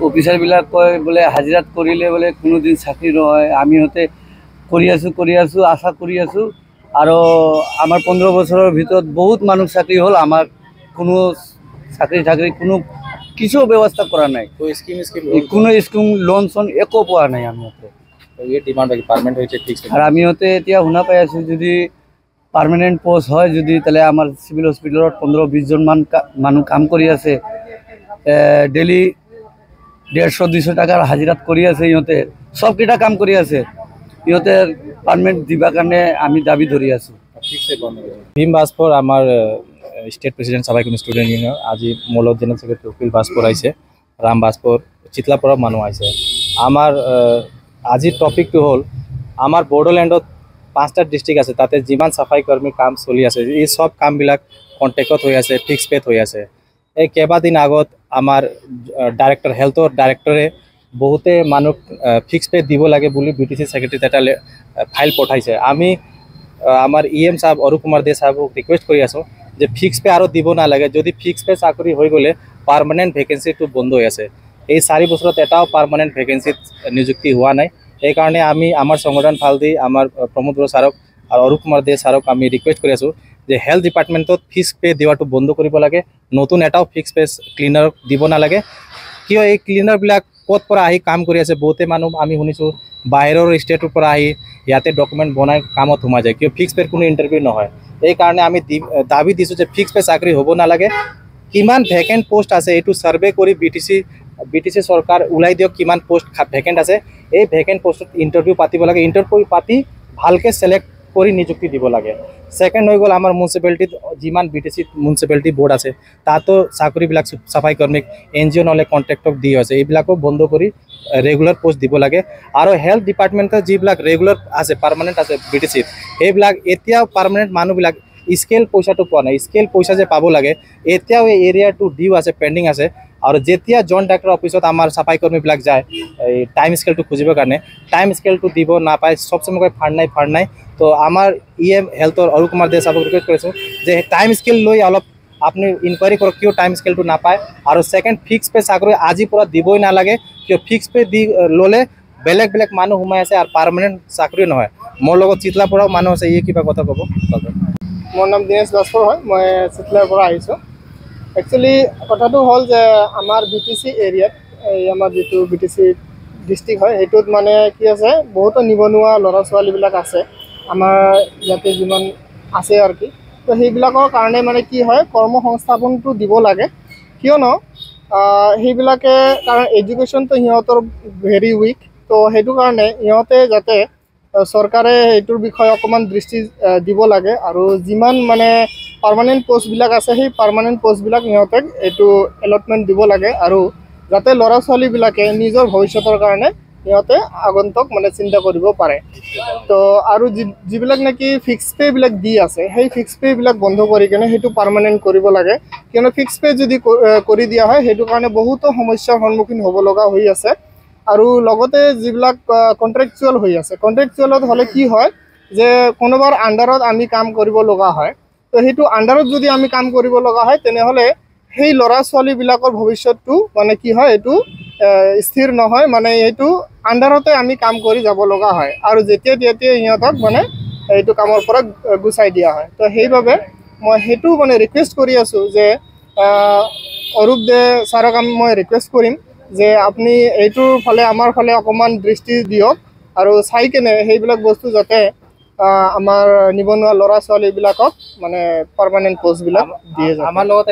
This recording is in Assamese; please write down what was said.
অফিচাৰবিলাক কয় বোলে হাজিৰাত কৰিলে বোলে কোনোদিন চাকৰি নহয়। আমি সিহঁতে কৰি আছোঁ আশা কৰি আছোঁ। আৰু আমাৰ 15 বছৰৰ ভিতৰত বহুত মানুহ চাকৰি হ'ল, আমাৰ কোনো চাকৰি কোনো কিছু ব্যৱস্থা কৰা নাই। কোনো স্কিম লোন চোন একো পোৱা নাই আমি আর আমি হতে এতিয়া শুনা পাই আছোঁ যদি পার্মানেন্ট পোস্ট হয় যদি তাহলে আমার সিভিল হসপিটালত 15-20 জন মানুষ কাম কৰি আছে, ডেইলি 150-200 টাকাৰ হাজিৰাত কৰি আছে। ইহঁতে সবকেইটা কাম কৰি আছে, ইহঁতে পাৰ্মানেন্ট দিবাৰ কাৰণে আমি দাবি ধৰি আছোঁ। ভীম বাজপৰ আমাৰ ষ্টেট প্ৰেচিডেণ্ট চাবাই কোনো ষ্টুডেণ্ট ইউনিয়ন আজি মূলত জেনেৰেল ছেক্ৰেটাৰী উকিল বাজপৰ আহিছে, ৰাম বাজপৰ চিতলাপুৰৰ মানুহ আহিছে। আমাৰ আজিৰ টপিকটো হ'ল আমাৰ বড়োলেণ্ডত 5টা ডিষ্ট্ৰিক্ট আছে, তাতে যিমান চাফাই কৰ্মী কাম চলি আছে এই সব কামবিলাক কণ্টেক্টত হৈ আছে, ফিক্স পেত হৈ আছে। এই কেইবাদিন আগত আমাৰ ডাইৰেক্টৰ হেল্থৰ ডাইৰেক্টৰে বহুতে মানুহ ফিক্স পে দিব লাগে বুলি BTC ছেক্ৰেটাৰীত এটা ফাইল পঠাইছে। আমি আমাৰ EM সাহেব অৰুপ কুমাৰ দে সাহেবক ৰিকুৱেষ্ট কৰি আছোঁ যে ফিক্স পে আৰু দিব নালাগে। যদি ফিক্স পে চাকৰি হৈ গ'লে পাৰ্মানেণ্ট ভেকেঞ্চিটো বন্ধ হৈ আছে। এই 4 বছৰত এটাও পাৰ্মানেণ্ট ভেকেঞ্চিত নিযুক্তি হোৱা নাই। এইকাৰণে আমি আমাৰ সংগঠন ফাল দি আমাৰ প্ৰমোদ বড়ো ছাৰক আৰু অৰুপ কুমাৰ দে ছাৰক আমি ৰিকুৱেষ্ট কৰি আছোঁ যে হেল্থ ডিপাৰ্টমেণ্টত ফিক্স পে দিয়াটো বন্ধ কৰিব লাগে। নতুন এটাও ফিক্স পে ক্লিনাৰক দিব নালাগে। কিয় এই ক্লিনাৰবিলাক ক'ত পৰা আহি কাম কৰি আছে, বহুতে মানুহ আমি শুনিছোঁ বাহিৰৰ ষ্টেটৰ পৰা আহি ইয়াতে ডকুমেণ্ট বনাই কামত সোমাই যায়, কিয় ফিক্স পেৰ কোনো ইণ্টাৰভিউ নহয়। এইকাৰণে আমি দাবী দিছোঁ যে ফিক্স পে চাকৰি হ'ব নালাগে। কিমান ভেকেণ্ট পোষ্ট আছে এইটো ছাৰ্ভে কৰি BTC চৰকাৰ ওলাই দিয়ক কিমান পোষ্ট ভেকেণ্ট আছে। এই ভেকেণ্ট পোষ্টত ইণ্টাৰভিউ পাতিব লাগে, ইণ্টাৰভিউ পাতি ভালকৈ চিলেক্ট কৰি নিযুক্তি দিব লাগে। ছেকেণ্ড হৈ গ'ল আমাৰ মিউনিচিপালিটিত যিমান BTC মিউনিচিপালিটি বৰ্ড আছে তাতো চাকৰিবিলাক চাফাই কৰ্মীক NGO নহ'লে কণ্ট্ৰেক্টক দি আছে, এইবিলাকো বন্ধ কৰি ৰেগুলাৰ পোষ্ট দিব লাগে। আৰু হেল্থ ডিপাৰ্টমেণ্টৰ যিবিলাক ৰেগুলাৰ আছে পাৰ্মানেণ্ট আছে BTCত সেইবিলাক এতিয়াও পাৰ্মানেণ্ট মানুহবিলাক স্কেল পইচাটো পোৱা নাই। স্কেল পইচা যে পাব লাগে এতিয়াও এই এৰিয়াটো ডিউ আছে, পেণ্ডিং আছে। আৰু যেতিয়া জইণ্ট ডাইৰেক্টৰ অফিচত আমাৰ চাফাই কৰ্মীবিলাক যায় এই টাইম স্কেলটো খুজিবৰ কাৰণে, টাইম স্কেলটো দিব নাপায়, চব সময় ফাণ্ড নাই। তো আমাৰ EM হেল্থৰ অৰুপ কুমাৰ দে ছাৰক ৰিকুৱেষ্ট কৰিছোঁ যে টাইম স্কেল লৈ অলপ আপুনি ইনকুৱাৰী কৰক কিয় টাইম স্কেলটো নাপায়। আৰু ছেকেণ্ড ফিক্স পে চাকৰি আজিৰ পৰা দিবই নালাগে, কিয় ফিক্স পে দি ল'লে বেলেগ মানুহ সোমাই আছে আৰু পাৰ্মানেণ্ট চাকৰি নহয়। মোৰ লগত চিতলাৰ পৰাও মানুহ আছে, এই কিবা কথা ক'ব। মোৰ নাম দিনেশ বাজপৰ হয়, মই চিতলাৰ পৰা আহিছোঁ। একচুৱেলি কথাটো হ'ল যে আমাৰ BTC এৰিয়াত এই আমাৰ যিটো BTC ডিষ্ট্ৰিক্ট হয় সেইটোত মানে কি আছে, বহুতো নিবনুৱা ল'ৰা ছোৱালীবিলাক আছে আমাৰ ইয়াতে যিমান আছে আৰু কি। তো সেইবিলাকৰ কাৰণে মানে কি হয় কৰ্মসংস্থাপনটো দিব লাগে, কিয়নো সেইবিলাকে কাৰণ এডুকেশ্যনটো সিহঁতৰ ভেৰি উইক। তো সেইটো কাৰণে সিহঁতে যাতে চৰকাৰে এইটোৰ বিষয়ে অকণমান দৃষ্টি দিব লাগে। আৰু যিমান মানে পাৰ্মানেণ্ট পোষ্টবিলাক আছে সেই পাৰ্মানেণ্ট পোষ্টবিলাক সিহঁতক এইটো এলটমেণ্ট দিব লাগে, আৰু যাতে ল'ৰা ছোৱালীবিলাকে নিজৰ ভৱিষ্যতৰ কাৰণে সিহঁতে আগন্তুক মানে চিন্তা কৰিব পাৰে। তো আৰু যিবিলাক নেকি ফিক্স পে'বিলাক দি আছে সেই ফিক্স পে'বিলাক বন্ধ কৰি কিনে সেইটো পাৰ্মানেণ্ট কৰিব লাগে, কিয়নো ফিক্স পে' যদি কৰি দিয়া হয় সেইটো কাৰণে বহুতো সমস্যাৰ সন্মুখীন হ'ব লগা হৈ আছে। আৰু লগতে যিবিলাক কণ্ট্ৰেকচুৱেল হৈ আছে, কণ্ট্ৰেকচুৱেলত হ'লে কি হয় যে কোনোবাৰ আণ্ডাৰত আমি কাম কৰিব লগা হয়। তো সেইটো আণ্ডাৰত যদি আমি কাম কৰিব লগা হয় তেনেহ'লে সেই ল'ৰা ছোৱালীবিলাকৰ ভৱিষ্যতটো মানে কি হয় এইটো স্থিৰ নহয়, মানে এইটো আণ্ডাৰতে আমি কাম কৰি যাব লগা হয়। আৰু যেতিয়া সিহঁতক মানে এইটো কামৰ পৰা গুচাই দিয়া হয়। তো সেইবাবে মই সেইটো মানে ৰিকুৱেষ্ট কৰি আছোঁ যে অৰুপ দে ছাৰক মই ৰিকুৱেষ্ট কৰিম যে আপুনি এইটোৰ ফালে আমাৰ ফালে অকণমান দৃষ্টি দিয়ক আৰু চাই কেনে সেইবিলাক বস্তু যাতে আমাৰ নিবনুৱা ল'ৰা ছোৱালীবিলাকক মানে পাৰ্মানেণ্ট পোষ্টবিলাক দিয়ে। আমাৰ লগত